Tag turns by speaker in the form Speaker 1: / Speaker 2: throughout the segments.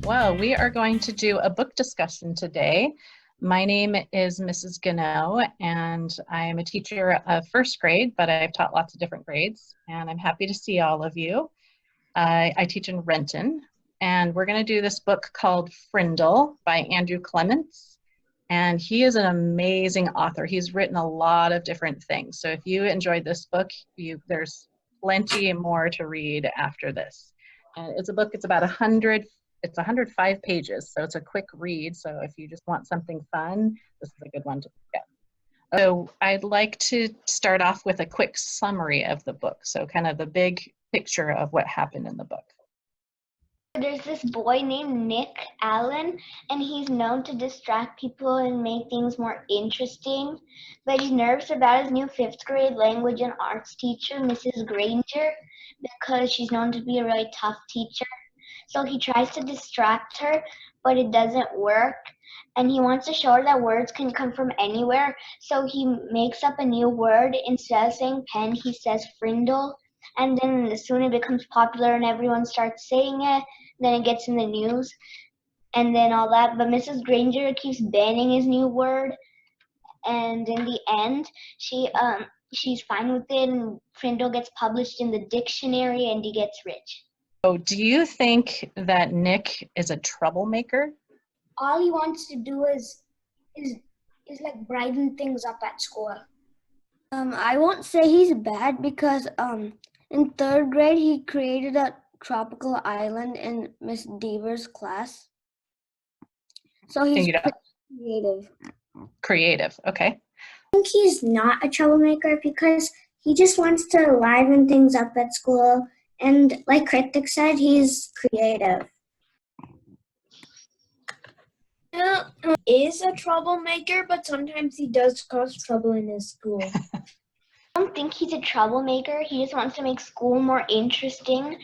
Speaker 1: Well, we are going to do a book discussion today. My name is Mrs. Gano, and I am a teacher of first grade, but I've taught lots of different grades, and I'm happy to see all of you. I teach in Renton, and we're going to do this book called Frindle by Andrew Clements, and he is an amazing author. He's written a lot of different things, so if you enjoyed this book, there's plenty more to read after this. And it's a book, it's about 105 pages, so it's a quick read. So if you just want something fun, this is a good one to get. So I'd like to start off with a quick summary of the book. So kind of the big picture of what happened in the book.
Speaker 2: There's this boy named Nick Allen, and he's known to distract people and make things more interesting, but he's nervous about his new 5th grade language and arts teacher, Mrs. Granger, because she's known to be a really tough teacher. So he tries to distract her, but it doesn't work. And he wants to show her that words can come from anywhere. So he makes up a new word. Instead of saying pen, he says frindle. And then soon it becomes popular and everyone starts saying it. Then it gets in the news and then all that. But Mrs. Granger keeps banning his new word. And in the end, she's fine with it. And frindle gets published in the dictionary and he gets rich.
Speaker 1: So do you think that Nick is a troublemaker?
Speaker 3: All he wants to do is like brighten things up at school. I won't say he's bad because in 3rd grade he created a tropical island in Miss Deaver's class. So he's creative.
Speaker 1: Creative, okay.
Speaker 3: I think he's not a troublemaker because he just wants to liven things up at school. And like Kritik said, he's creative.
Speaker 4: He is a troublemaker, but sometimes he does cause trouble in his school.
Speaker 2: I don't think he's a troublemaker. He just wants to make school more interesting.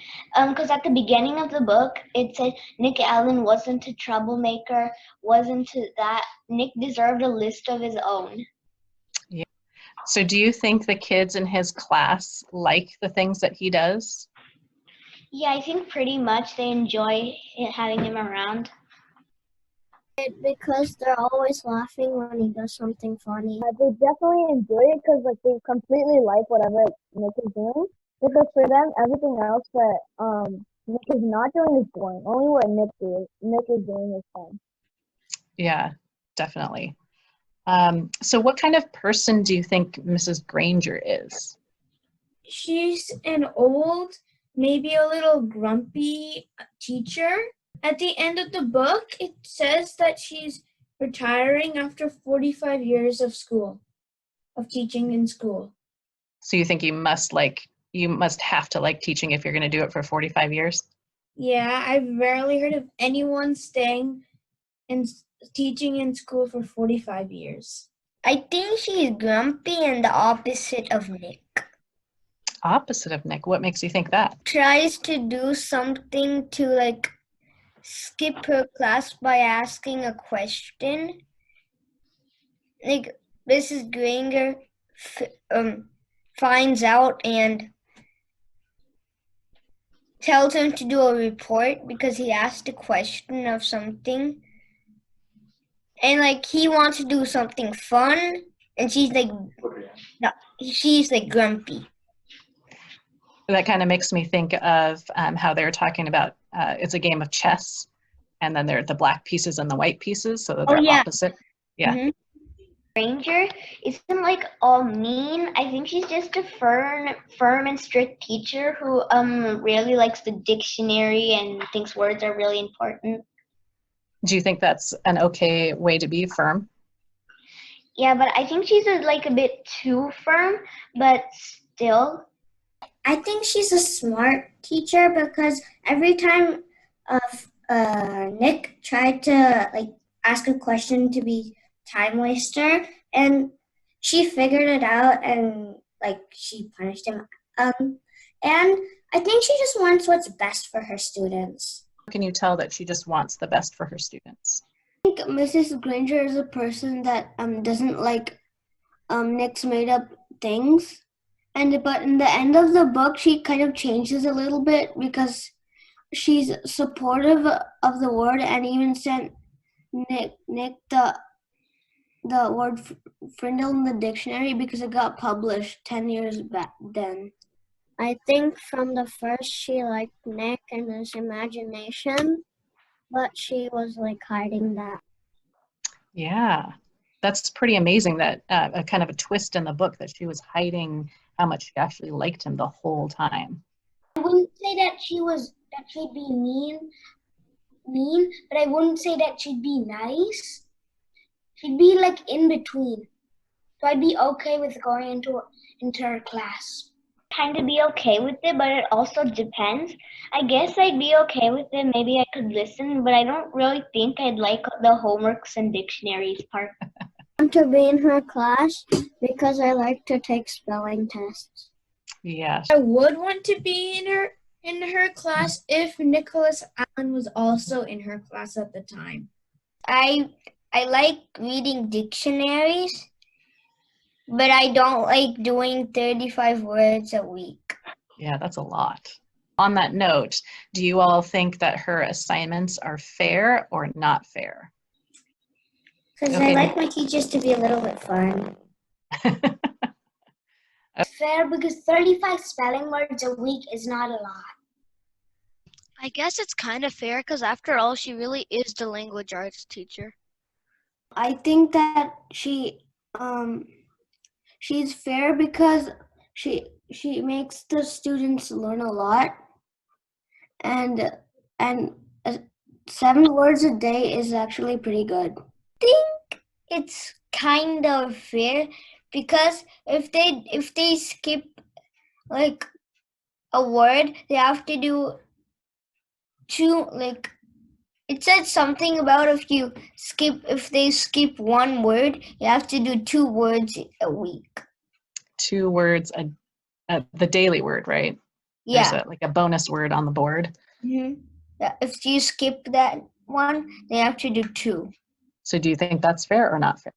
Speaker 2: Because at the beginning of the book, it said Nick Allen wasn't a troublemaker, wasn't that. Nick deserved a list of his own.
Speaker 1: Yeah. So do you think the kids in his class like the things that he does?
Speaker 2: Yeah, I think pretty much they enjoy having him around.
Speaker 3: Because they're always laughing when he does something funny.
Speaker 5: They definitely enjoy it because they completely like whatever Nick is doing. Because for them, everything else that Nick is not doing is boring. Only what Nick is doing is fun.
Speaker 1: Yeah, definitely. So what kind of person do you think Mrs. Granger is?
Speaker 4: She's an old, maybe a little grumpy teacher. At the end of the book, it says that she's retiring after 45 years of teaching in school.
Speaker 1: So you think you must have to like teaching if you're going to do it for 45 years?
Speaker 4: Yeah, I've rarely heard of anyone staying and teaching in school for 45 years.
Speaker 3: I think she's grumpy and the opposite of Nick.
Speaker 1: Opposite of Nick? What makes you think that?
Speaker 3: Tries to do something to like skip her class by asking a question. Like Mrs. Granger finds out and tells him to do a report because he asked a question of something. And like he wants to do something fun and she's like No, she's like grumpy.
Speaker 1: That kind of makes me think of how they're talking about it's a game of chess, and then there are the black pieces and the white pieces, so that they're opposite. Yeah.
Speaker 3: Mm-hmm.
Speaker 2: Ranger isn't like all mean. I think she's just a firm and strict teacher who really likes the dictionary and thinks words are really important.
Speaker 1: Do you think that's an okay way to be firm?
Speaker 2: Yeah, but I think she's like a bit too firm, but still.
Speaker 3: I think she's a smart teacher because every time Nick tried to like ask a question to be time waster, and she figured it out and like she punished him. And I think she just wants what's best for her students.
Speaker 1: How can you tell that she just wants the best for her students?
Speaker 3: I think Mrs. Granger is a person that doesn't like Nick's made up things. But in the end of the book, she kind of changes a little bit because she's supportive of the word and even sent Nick the word Frindle in the dictionary because it got published 10 years back then. I think from the first she liked Nick and his imagination, but she was like hiding that.
Speaker 1: Yeah, that's pretty amazing that a kind of a twist in the book that she was hiding how much she actually liked him the whole time.
Speaker 3: I wouldn't say that she'd be mean, but I wouldn't say that she'd be nice. She'd be like in between. So I'd be okay with going into her class.
Speaker 2: Kind of be okay with it, but it also depends. I guess I'd be okay with it. Maybe I could listen, but I don't really think I'd like the homeworks and dictionaries part.
Speaker 3: I want to be in her class because I like to take spelling tests.
Speaker 1: Yes.
Speaker 4: I would want to be in her class if Nicholas Allen was also in her class at the time.
Speaker 3: I like reading dictionaries, but I don't like doing 35 words a week.
Speaker 1: Yeah, that's a lot. On that note, do you all think that her assignments are fair or not fair?
Speaker 3: Because
Speaker 1: Okay.
Speaker 3: I like my teachers to be a little bit fun. Fair because 35 spelling words a week is not a lot.
Speaker 6: I guess it's kind of fair because after all, she really is the language arts teacher.
Speaker 3: I think that she's fair because she makes the students learn a lot, and 7 words a day is actually pretty good. I think it's kind of fair because if they skip like a word, they have to do 2 like. It said something about if they skip 1 word, you have to do 2 words a week.
Speaker 1: 2 words, the daily word, right?
Speaker 3: Yeah.
Speaker 1: There's like a bonus word on the board.
Speaker 3: Mm-hmm. If you skip that one, they have to do 2.
Speaker 1: So do you think that's fair or not fair?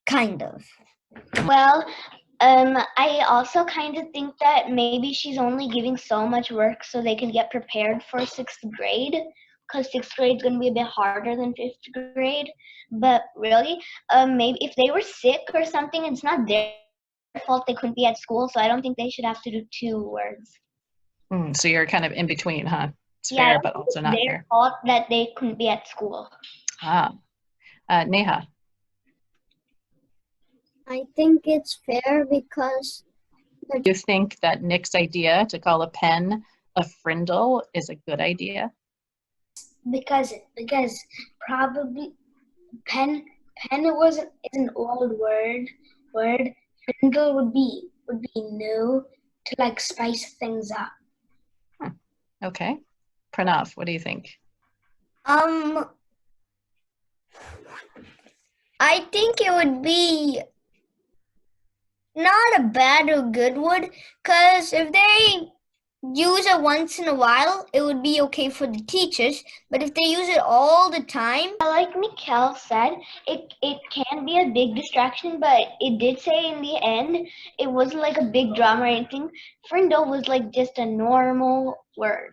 Speaker 3: Kind of.
Speaker 2: Well, I also kind of think that maybe she's only giving so much work so they can get prepared for 6th grade. Because 6th grade is going to be a bit harder than 5th grade. But really, maybe if they were sick or something, it's not their fault they couldn't be at school, so I don't think they should have to do 2 words.
Speaker 1: So you're kind of in between, huh? It's fair, but also not
Speaker 2: their
Speaker 1: fair.
Speaker 2: fault that they couldn't be at school.
Speaker 1: Neha?
Speaker 3: I think it's fair because...
Speaker 1: Do you think that Nick's idea to call a pen a frindle is a good idea?
Speaker 3: Because probably pen is an old word. Frindle would be new to like spice things up.
Speaker 1: Okay. Pranav, what do you think?
Speaker 3: I think it would be not a bad or good word, because if they use it once in a while, it would be okay for the teachers. But if they use it all the time,
Speaker 2: like Mikkel said, it can be a big distraction, but it did say in the end it wasn't like a big drama or anything. Frindle was like just a normal word.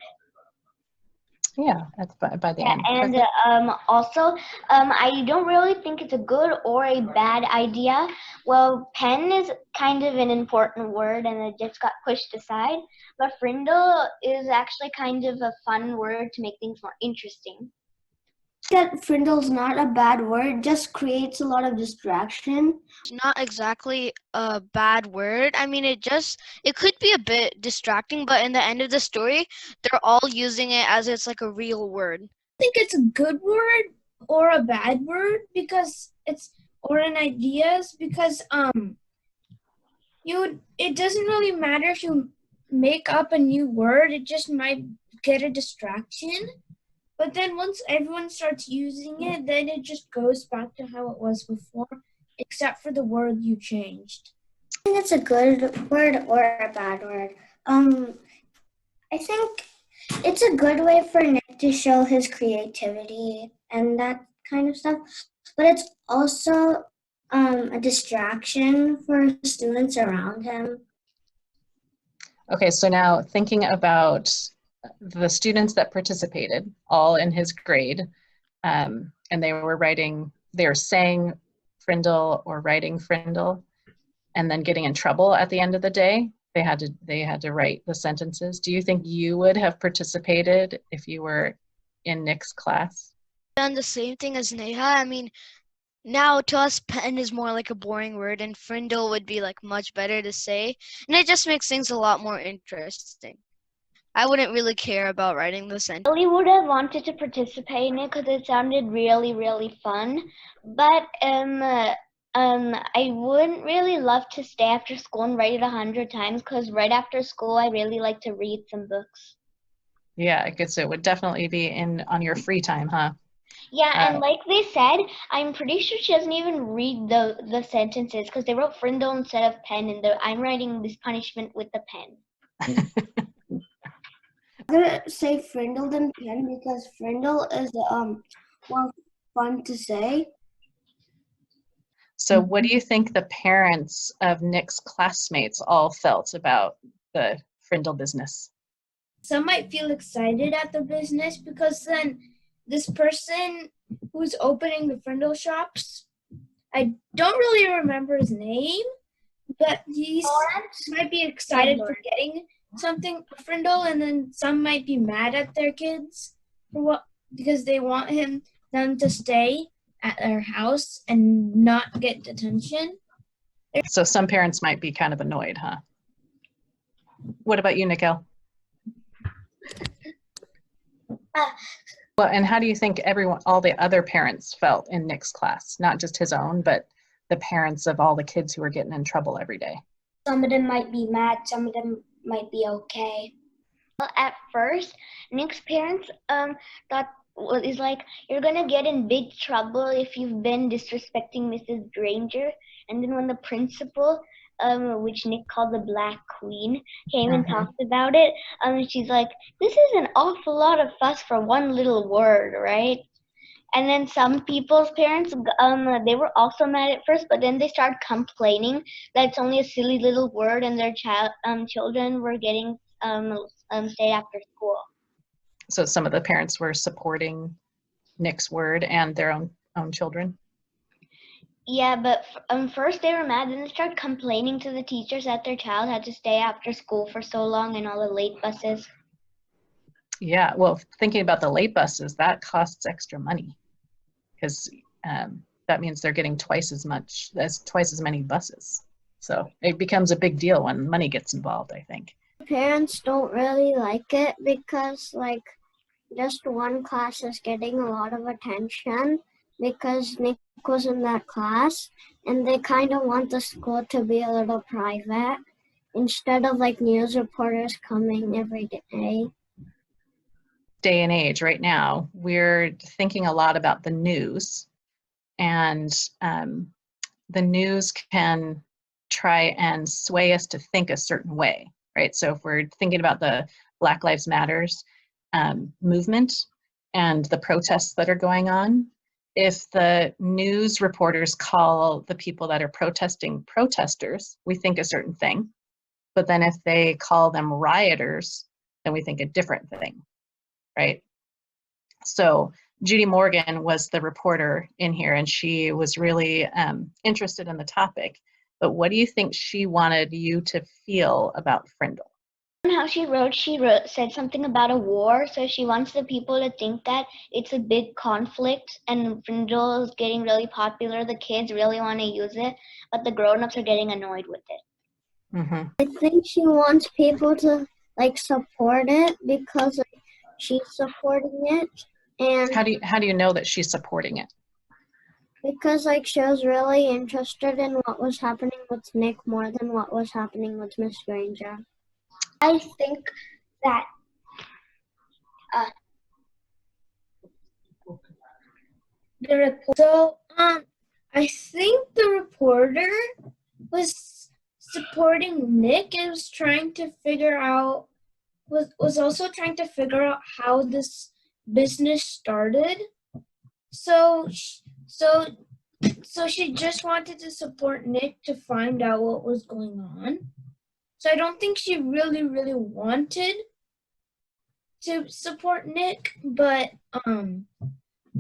Speaker 1: Yeah, that's by the
Speaker 2: Yeah,
Speaker 1: end.
Speaker 2: and
Speaker 1: Perfect.
Speaker 2: also, I don't really think it's a good or a bad idea. Well, pen is kind of an important word and it just got pushed aside. But frindle is actually kind of a fun word to make things more interesting.
Speaker 3: That frindle's not a bad word, just creates a lot of distraction.
Speaker 6: It's not exactly a bad word. I mean, it could be a bit distracting, but in the end of the story, they're all using it as it's like a real word.
Speaker 4: Think it's a good word or a bad word because it's or an ideas because it doesn't really matter if you make up a new word, it just might get a distraction. But then once everyone starts using it, then it just goes back to how it was before, except for the word you changed.
Speaker 3: I think it's a good word or a bad word. I think it's a good way for Nick to show his creativity and that kind of stuff, but it's also a distraction for students around him.
Speaker 1: Okay, so now thinking about the students that participated, all in his grade, and they were saying Frindle or writing Frindle, and then getting in trouble at the end of the day. They had to write the sentences. Do you think you would have participated if you were in Nick's class?
Speaker 6: Done the same thing as Neha. I mean, now to us, pen is more like a boring word, and frindle would be like much better to say, and it just makes things a lot more interesting. I wouldn't really care about writing the sentence.
Speaker 2: Really would have wanted to participate in it because it sounded really, really fun. But I wouldn't really love to stay after school and write it 100 times because right after school I really like to read some books.
Speaker 1: Yeah, I guess it would definitely be on your free time, huh?
Speaker 2: Yeah, and like they said, I'm pretty sure she doesn't even read the sentences because they wrote Frindle instead of pen, and I'm writing this punishment with the pen.
Speaker 3: I'm gonna say frindle than pen because frindle is more fun to say.
Speaker 1: So what do you think the parents of Nick's classmates all felt about the Frindle business?
Speaker 4: Some might feel excited at the business because then this person who's opening the Frindle shops, I don't really remember his name, but he might be excited for getting something a Frindle, and then some might be mad at their kids because they want them to stay at their house and not get detention.
Speaker 1: So some parents might be kind of annoyed, huh? What about you, Nicole? Well, and how do you think all the other parents felt in Nick's class? Not just his own, but the parents of all the kids who were getting in trouble every day.
Speaker 3: Some of them might be mad, some of them might be okay.
Speaker 2: Well, at first, Nick's parents thought is like, you're gonna get in big trouble if you've been disrespecting Mrs. Granger. And then when the principal, which Nick called the Black Queen, came and talked about it, she's like, this is an awful lot of fuss for one little word, right? And then some people's parents, they were also mad at first, but then they started complaining that it's only a silly little word, and their children were getting stayed after school.
Speaker 1: So some of the parents were supporting Nick's word and their own children.
Speaker 2: Yeah, but first they were mad, then they started complaining to the teachers that their child had to stay after school for so long and all the late buses.
Speaker 1: Yeah, well, thinking about the late buses, that costs extra money because that means they're getting twice as many buses. So it becomes a big deal when money gets involved, I think.
Speaker 3: Parents don't really like it because just one class is getting a lot of attention because Nick was in that class, and they kind of want the school to be a little private instead of news reporters coming every day.
Speaker 1: Day and age right now, we're thinking a lot about the news, and the news can try and sway us to think a certain way, right? So if we're thinking about the Black Lives Matters movement and the protests that are going on, if the news reporters call the people that are protesting protesters, we think a certain thing. But then if they call them rioters, then we think a different thing, right? So Judy Morgan was the reporter in here, and she was really interested in the topic. But what do you think she wanted you to feel about Frindle?
Speaker 2: How she said something about a war, so she wants the people to think that it's a big conflict and Frindle is getting really popular. The kids really want to use it, but the grown-ups are getting annoyed with it.
Speaker 1: Mm-hmm.
Speaker 3: I think she wants people to like support it because she's supporting it, and
Speaker 1: How do you know that she's supporting it?
Speaker 3: because like she was really interested in what was happening with Nick more than what was happening with Miss Granger. I think that
Speaker 4: I think the reporter was supporting Nick and was trying to figure out was also trying to figure out how this business started. So she just wanted to support Nick to find out what was going on. So I don't think she really wanted to support Nick, but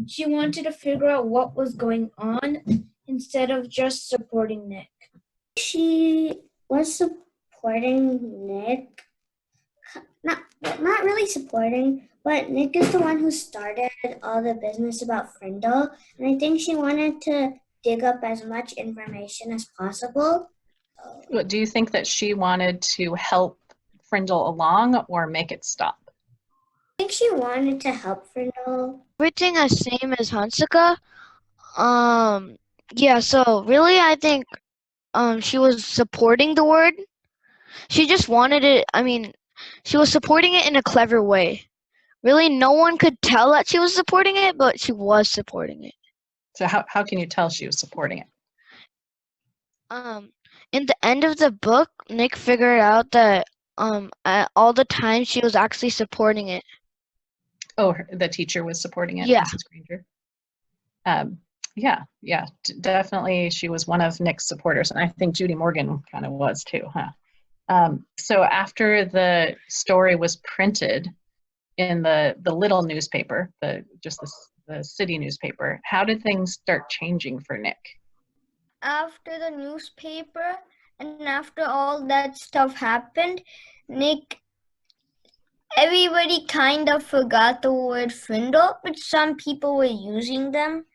Speaker 4: she wanted to figure out what was going on instead of just supporting Nick.
Speaker 3: she was supporting Nick. Not really supporting, but Nick is the one who started all the business about Frindle, and I think she wanted to dig up as much information as possible.
Speaker 1: Do you think that she wanted to help Frindle along or make it stop?
Speaker 3: I think she wanted to help Frindle.
Speaker 6: Everything the same as Hansuka. Yeah, so really I think she was supporting the word. She just wanted it, she was supporting it in a clever way. Really, no one could tell that she was supporting it, but she was supporting it.
Speaker 1: So how can you tell she was supporting it?
Speaker 6: In the end of the book, Nick figured out that at all the time she was actually supporting it.
Speaker 1: Oh, the teacher was supporting it,
Speaker 6: Yeah.
Speaker 1: Mrs. Granger. Yeah, definitely she was one of Nick's supporters, and I think Judy Morgan kind of was too, huh? So after the story was printed in the little newspaper, the city newspaper, how did things start changing for Nick?
Speaker 3: After the newspaper and after all that stuff happened, everybody kind of forgot the word Frindle, but some people were using them,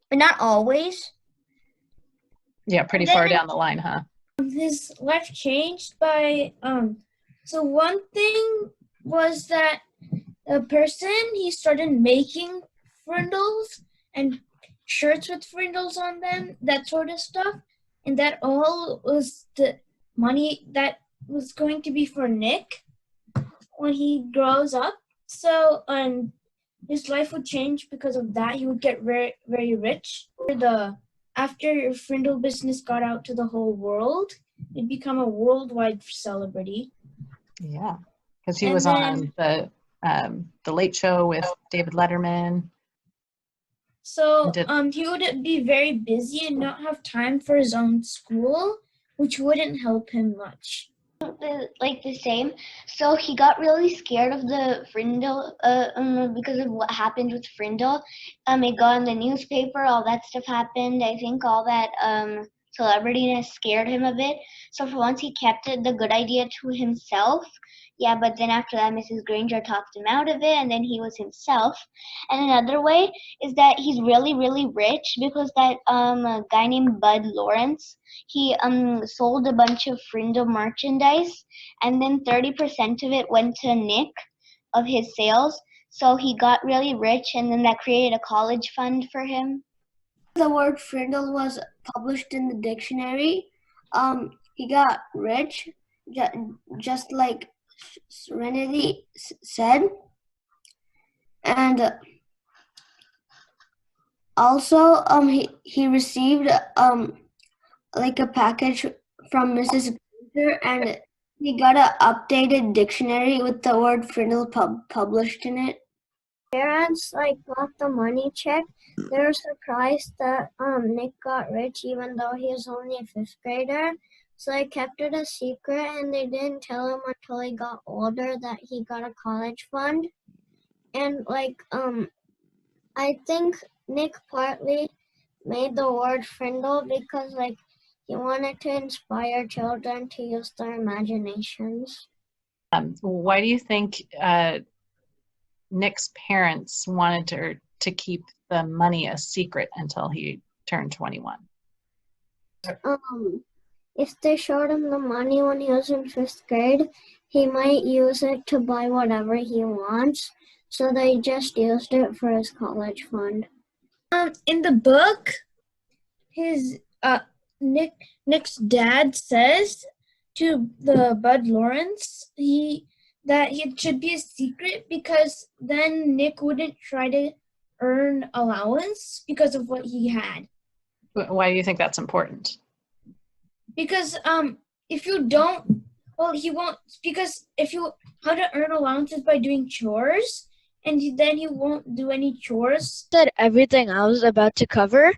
Speaker 3: but not always.
Speaker 1: Yeah, pretty far down the line, huh?
Speaker 4: His life changed by so one thing was that the person, he started making frindles and shirts with frindles on them, that sort of stuff, and that all was the money that was going to be for Nick when he grows up. So his life would change because of that. He would get very, very rich. After Frindle business got out to the whole world, he'd become a worldwide celebrity.
Speaker 1: Yeah, because he was on the Late Show with David Letterman.
Speaker 4: So he would be very busy and not have time for his own school, which wouldn't help him much.
Speaker 2: The same. So he got really scared of the Frindle because of what happened with Frindle. It got in the newspaper, all that stuff happened. I think all that celebrityness scared him a bit. So for once he kept the good idea to himself. Yeah, but then after that, Mrs. Granger talked him out of it, and then he was himself. And another way is that he's really, really rich because that a guy named Bud Lawrence, he sold a bunch of Frindle merchandise, and then 30% of it went to Nick of his sales. So he got really rich, and then that created a college fund for him.
Speaker 3: The word Frindle was published in the dictionary. He got rich, just like Serenity said, and also he received like a package from Mrs. Granger, and he got an updated dictionary with the word Frindle published in it. Parents got the money check. They were surprised that Nick got rich even though he was only a 5th grader. So they kept it a secret, and they didn't tell him until he got older that he got a college fund. And I think Nick partly made the word Frindle because like he wanted to inspire children to use their imaginations.
Speaker 1: Why do you think Nick's parents wanted to keep the money a secret until he turned 21?
Speaker 3: If they showed him the money when he was in 5th grade, he might use it to buy whatever he wants. So they just used it for his college fund.
Speaker 4: In the book, his Nick's dad says to the Bud Lawrence that it should be a secret because then Nick wouldn't try to earn allowance because of what he had.
Speaker 1: Why do you think that's important?
Speaker 4: Because if you don't, well, he won't. Because how to earn allowances by doing chores, and then he won't do any chores.
Speaker 6: Said everything I was about to cover.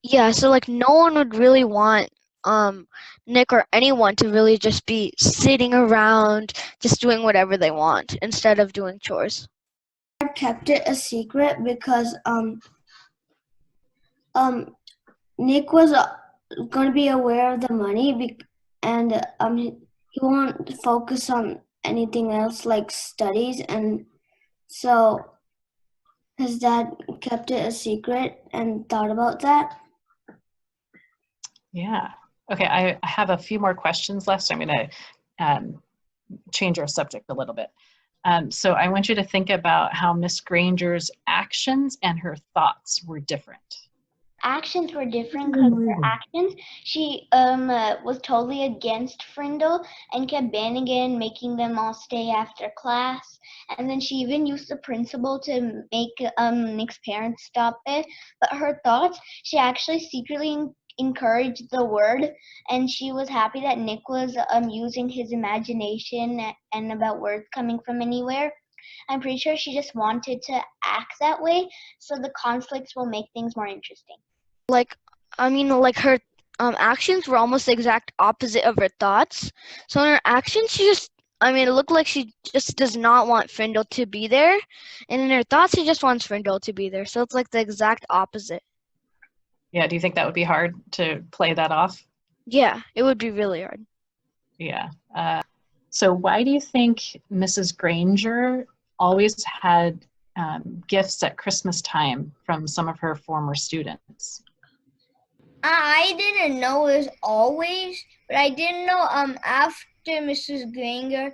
Speaker 6: Yeah, so like no one would really want Nick or anyone to really just be sitting around just doing whatever they want instead of doing chores.
Speaker 3: I kept it a secret because Nick was going to be aware of the money and he won't focus on anything else like studies, and so his dad kept it a secret and thought about that.
Speaker 1: Yeah. Okay, I have a few more questions left, so I'm going to change our subject a little bit. So I want you to think about how Miss Granger's actions and her thoughts were different.
Speaker 2: Actions were different because her actions, she was totally against Frindle and kept banning it and making them all stay after class. And then she even used the principal to make Nick's parents stop it. But her thoughts, she actually secretly encouraged the word, and she was happy that Nick was using his imagination and about words coming from anywhere. I'm pretty sure she just wanted to act that way so the conflicts will make things more interesting.
Speaker 6: Like her actions were almost the exact opposite of her thoughts. So in her actions, it looked like she just does not want Frindle to be there, and in her thoughts, she just wants Frindle to be there. So it's like the exact opposite.
Speaker 1: Yeah, do you think that would be hard to play that off?
Speaker 6: Yeah, it would be really hard.
Speaker 1: Yeah. So why do you think Mrs. Granger always had gifts at Christmas time from some of her former students?
Speaker 3: I didn't know it was always, but I didn't know after Mrs. Granger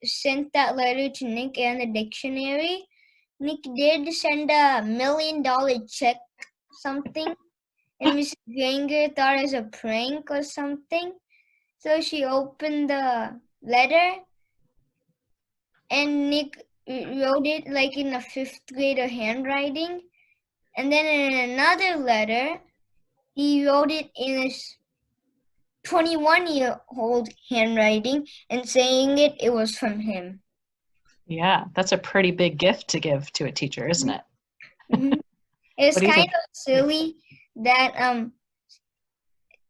Speaker 3: sent that letter to Nick and the dictionary, Nick did send $1 million check something, and Mrs. Granger thought it was a prank or something. So she opened the letter, and Nick wrote it like in a 5th grader handwriting, and then in another letter, he wrote it in his 21-year-old handwriting and saying it was from him.
Speaker 1: Yeah, that's a pretty big gift to give to a teacher, isn't it?
Speaker 3: Mm-hmm. It's kind
Speaker 1: think?
Speaker 3: of silly that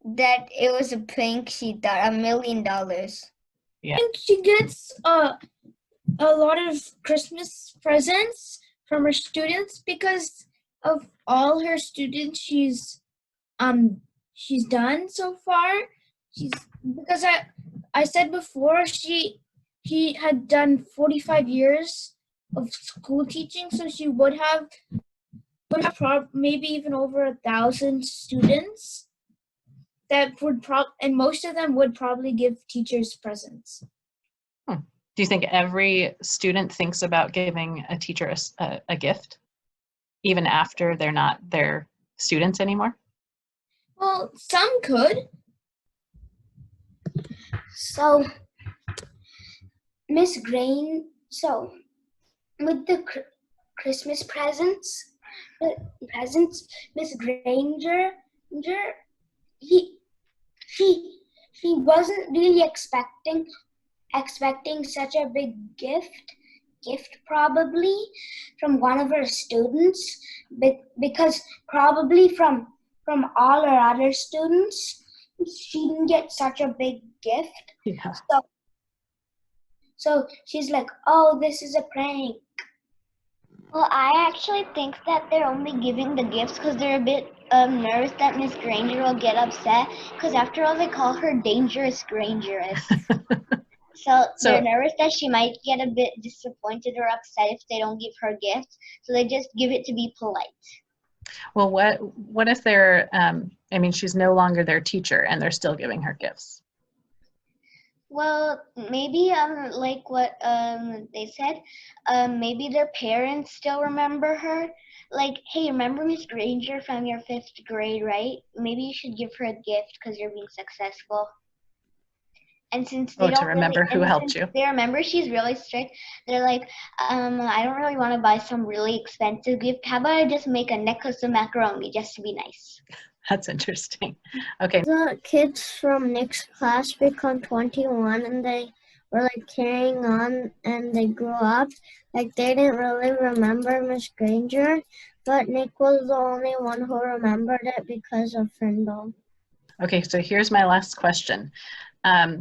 Speaker 3: it was a prank. She thought $1 million.
Speaker 1: Yeah.
Speaker 4: I think she gets a lot of Christmas presents from her students because of all her students she's done so far. Because I said before she had done 45 years of school teaching, so she would have maybe even over 1,000 students that would and most of them would probably give teachers presents.
Speaker 1: Do you think every student thinks about giving a teacher a gift, even after they're not their students anymore?
Speaker 4: Well, some could.
Speaker 3: So, Miss Grain, with the Christmas presents, Miss Granger, she wasn't really expecting such a big gift probably from one of her students, because probably from all her other students, she didn't get such a big gift.
Speaker 1: Yeah.
Speaker 3: So she's like, oh, this is a prank.
Speaker 2: Well, I actually think that they're only giving the gifts because they're a bit nervous that Miss Granger will get upset. Because after all, they call her Dangerous Grangerous. So they're
Speaker 1: So,
Speaker 2: nervous that she might get a bit disappointed or upset if they don't give her gifts. So they just give it to be polite.
Speaker 1: well, what if they're, I mean, she's no longer their teacher and they're still giving her gifts?
Speaker 2: Well, maybe like what they said, maybe their parents still remember her. Like, hey, remember Miss Granger from your 5th grade, right? Maybe you should give her a gift because you're being successful. And since they
Speaker 1: Oh, to
Speaker 2: don't really,
Speaker 1: remember who
Speaker 2: and
Speaker 1: helped
Speaker 2: since
Speaker 1: you.
Speaker 2: they remember she's really strict, they're like, I don't really want to buy some really expensive gift. How about I just make a necklace of macaroni just to be nice?
Speaker 1: That's interesting. Okay.
Speaker 3: The kids from Nick's class become 21 and they were like carrying on and they grew up. Like they didn't really remember Miss Granger, but Nick was the only one who remembered it because of Frindle.
Speaker 1: Okay, so here's my last question.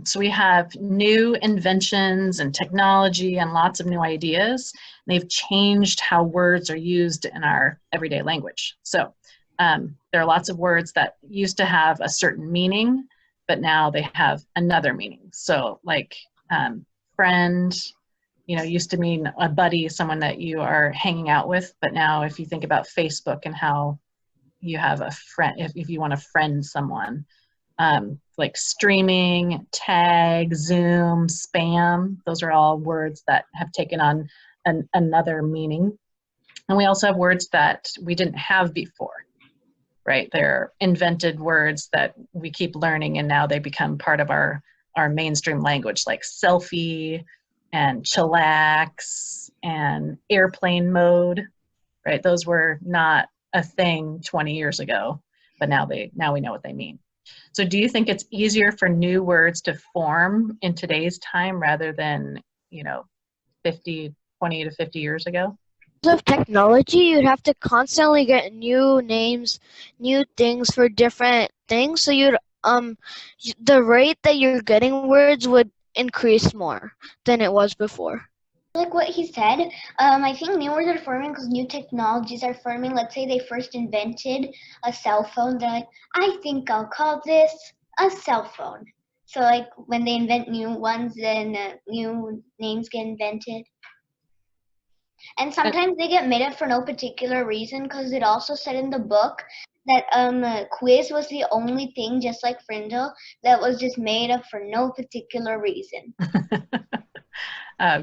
Speaker 1: So we have new inventions and technology and lots of new ideas. They've changed how words are used in our everyday language. So there are lots of words that used to have a certain meaning, but now they have another meaning. So like friend, you know, used to mean a buddy, someone that you are hanging out with, but now if you think about Facebook and how you have a friend, if you want to friend someone, like streaming, tag, Zoom, spam, those are all words that have taken on another meaning. And we also have words that we didn't have before, right? They're invented words that we keep learning and now they become part of our mainstream language, like selfie and chillax and airplane mode, right? Those were not a thing 20 years ago, but now we know what they mean. So do you think it's easier for new words to form in today's time rather than, you know, 20 to 50 years ago?
Speaker 6: Of technology, you'd have to constantly get new names, new things for different things. So the rate that you're getting words would increase more than it was before.
Speaker 2: Like what he said, I think new words are forming because new technologies are forming. Let's say they first invented a cell phone. They're like, I think I'll call this a cell phone. So like when they invent new ones, then new names get invented. And sometimes they get made up for no particular reason because it also said in the book that quiz was the only thing, just like Frindle, that was just made up for no particular reason.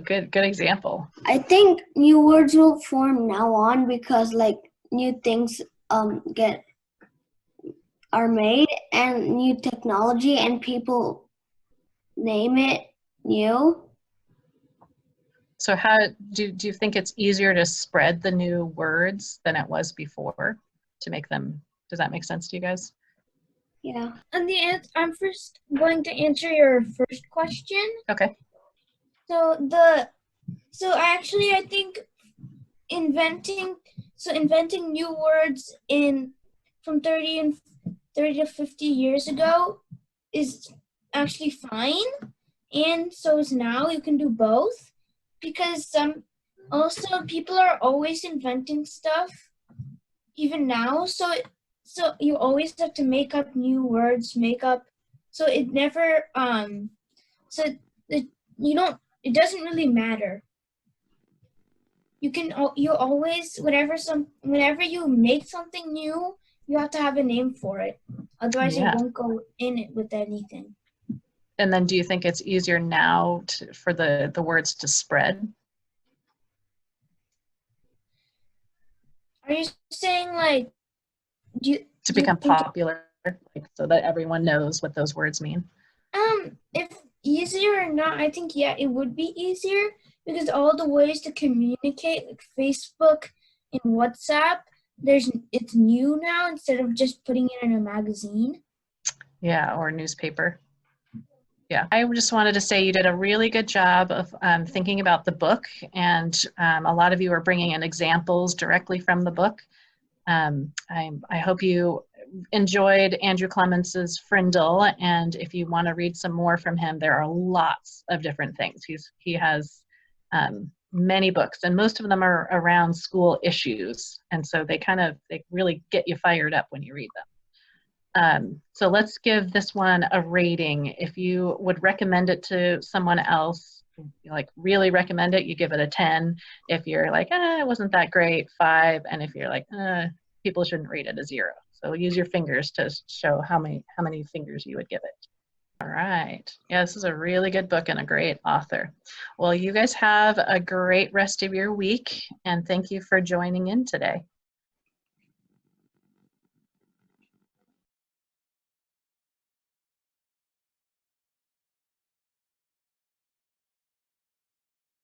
Speaker 1: Good example.
Speaker 3: I think new words will form now on because like new things are made and new technology and people name it new.
Speaker 1: So how do you think it's easier to spread the new words than it was before to make them, does that make sense to you guys?
Speaker 3: Yeah.
Speaker 4: And I'm first going to answer your first question.
Speaker 1: Okay.
Speaker 4: I think inventing new words from 30 to 50 years ago is actually fine, and so is now. You can do both because people are always inventing stuff even now, so you always have to make up new words, so it never it doesn't really matter. You always, whenever you make something new, you have to have a name for it. Otherwise,
Speaker 1: Yeah.
Speaker 4: it won't go in it with anything.
Speaker 1: And then do you think it's easier now for the words to spread?
Speaker 4: Are you saying like
Speaker 1: To become popular, like, so that everyone knows what those words mean?
Speaker 4: If easier or not, I think it would be easier because all the ways to communicate, like Facebook and WhatsApp, it's new now instead of just putting it in a magazine.
Speaker 1: Yeah, or newspaper. Yeah, I just wanted to say you did a really good job of thinking about the book, and a lot of you are bringing in examples directly from the book. I hope you enjoyed Andrew Clements's Frindle, and if you want to read some more from him, there are lots of different things. He has many books, and most of them are around school issues. And so they really get you fired up when you read them. So let's give this one a rating. If you would recommend it to someone else, like really recommend it, you give it a 10. If you're like, it wasn't that great, 5. And if you're like, people shouldn't read it, a 0. So use your fingers to show how many fingers you would give it. All right. Yeah, this is a really good book and a great author. Well, you guys have a great rest of your week, and thank you for joining in today.